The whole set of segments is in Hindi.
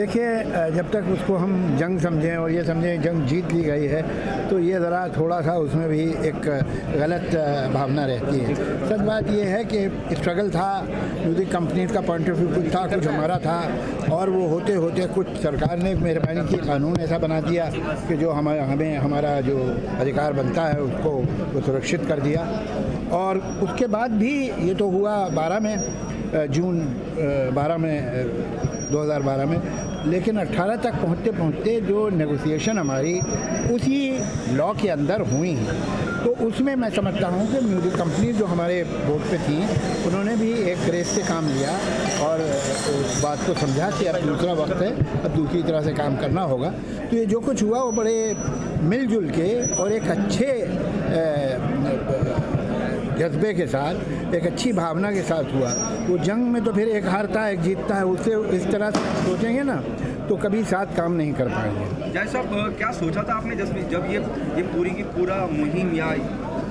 देखिए, जब तक उसको हम जंग समझें और ये समझें जंग जीत ली गई है तो ये ज़रा थोड़ा सा उसमें भी एक गलत भावना रहती है। सच बात ये है कि स्ट्रगल था, म्यूज़िक कंपनीज का पॉइंट ऑफ व्यू कुछ था, कुछ हमारा था, और वो होते होते कुछ सरकार ने मेहरबानी की, कानून ऐसा बना दिया कि जो हमें हमारा जो अधिकार बनता है उसको वो सुरक्षित कर दिया। और उसके बाद भी ये तो हुआ 12 में, जून 12 में 2012 में, लेकिन 18 तक पहुँचते पहुँचते जो नेगोशिएशन हमारी उसी लॉ के अंदर हुई तो उसमें मैं समझता हूँ कि म्यूज़िक कंपनी जो हमारे बोर्ड पे थी उन्होंने भी एक रेस से काम लिया और उस बात को समझा कि अब दूसरा वक्त है, अब दूसरी तरह से काम करना होगा। तो ये जो कुछ हुआ वो बड़े मिलजुल के और एक अच्छे जज्बे के साथ, एक अच्छी भावना के साथ हुआ। वो जंग में तो फिर एक हारता है एक जीतता है, उससे इस तरह सोचेंगे ना तो कभी साथ काम नहीं कर पाएंगे। जय साहब, क्या सोचा था आपने जब ये पूरी की पूरा मुहिम या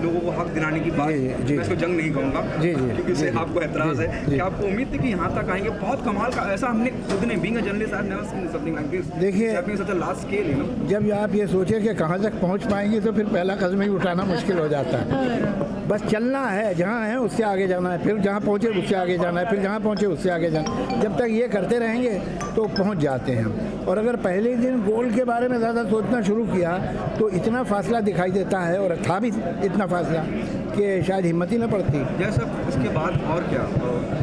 लोगों को हक दिलाने की बात, मैं इसको जंग नहीं कहूँगा क्योंकि इससे आपको एतराज़ है, कि आपको उम्मीद थी कि यहाँ तक आएंगे? बहुत कमाल का, ऐसा हमने खुद ने being a journalist I have never seen something like this. देखिए, such a large scale, you know, जब आप ये सोचे कि कहाँ तक पहुँच पाएंगे तो फिर पहला कदम ही उठाना मुश्किल हो जाता है। बस चलना है, जहाँ है उससे आगे जाना है, फिर जहाँ पहुँचे उससे आगे जाना है, फिर जहाँ पहुँचे उससे आगे जाना है। जब तक ये करते रहेंगे तो पहुँच जाते हैं। और अगर पहले दिन गोल के बारे में ज़्यादा सोचना शुरू किया तो इतना फासला दिखाई देता है, और था भी इतना फासला कि शायद हिम्मत ही न पड़ती। जैसा इसके बाद और क्या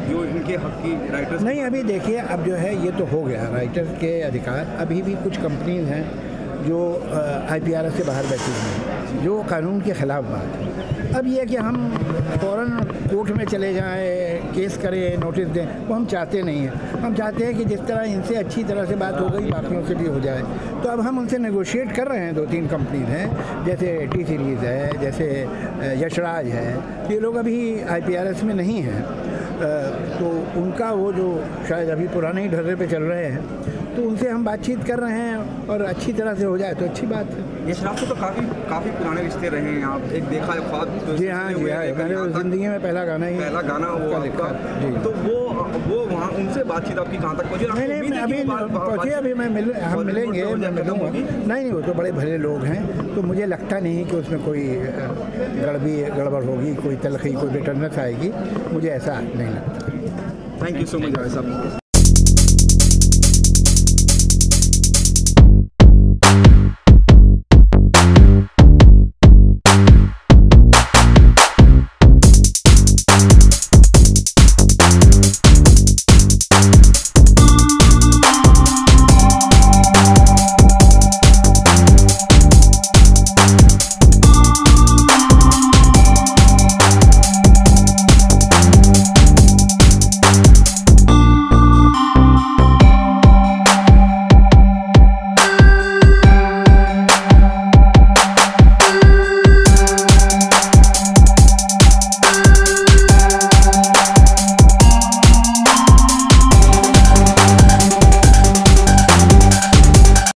जो इनके हक की राइटर्स नहीं, अभी देखिए, अब जो है ये तो हो गया राइटर्स के अधिकार। अभी भी कुछ कंपनीज हैं जो IPRS से बाहर बैठी हैं, जो कानून के ख़िलाफ़ बात है। अब ये कि हम फ़ौरन कोर्ट में चले जाएं, केस करें, नोटिस दें, वो हम चाहते नहीं हैं। हम चाहते हैं कि जिस तरह इनसे अच्छी तरह से बात हो गई बाकियों से भी हो जाए। तो अब हम उनसे नेगोशिएट कर रहे हैं। 2-3 कंपनीज हैं, जैसे टी सीरीज़ है, जैसे यशराज है, ये लोग अभी IPRS में नहीं हैं, तो उनका वो जो शायद अभी पुराने ही ढर्रे पे चल रहे हैं, तो उनसे हम बातचीत कर रहे हैं और अच्छी तरह से हो जाए तो अच्छी बात है। यशराज से तो काफ़ी पुराने रिश्ते रहे हैं, आप एक देखा है ख्वाब। जी हाँ, मैंने ज़िंदगी में पहला गाना वो लिखा जी। तो वो वहाँ उनसे बातचीत आपकी कहाँ तक पहुँची? नहीं, अभी पहुँची, अभी हम मिलेंगे, मैं मिलूँगा। नहीं, वो तो बड़े भले लोग हैं, तो मुझे लगता नहीं कि उसमें कोई गड़बड़ होगी, कोई तलखी, कोई बिटरनेस आएगी, मुझे ऐसा नहीं लगता। थैंक यू सो मच साहब।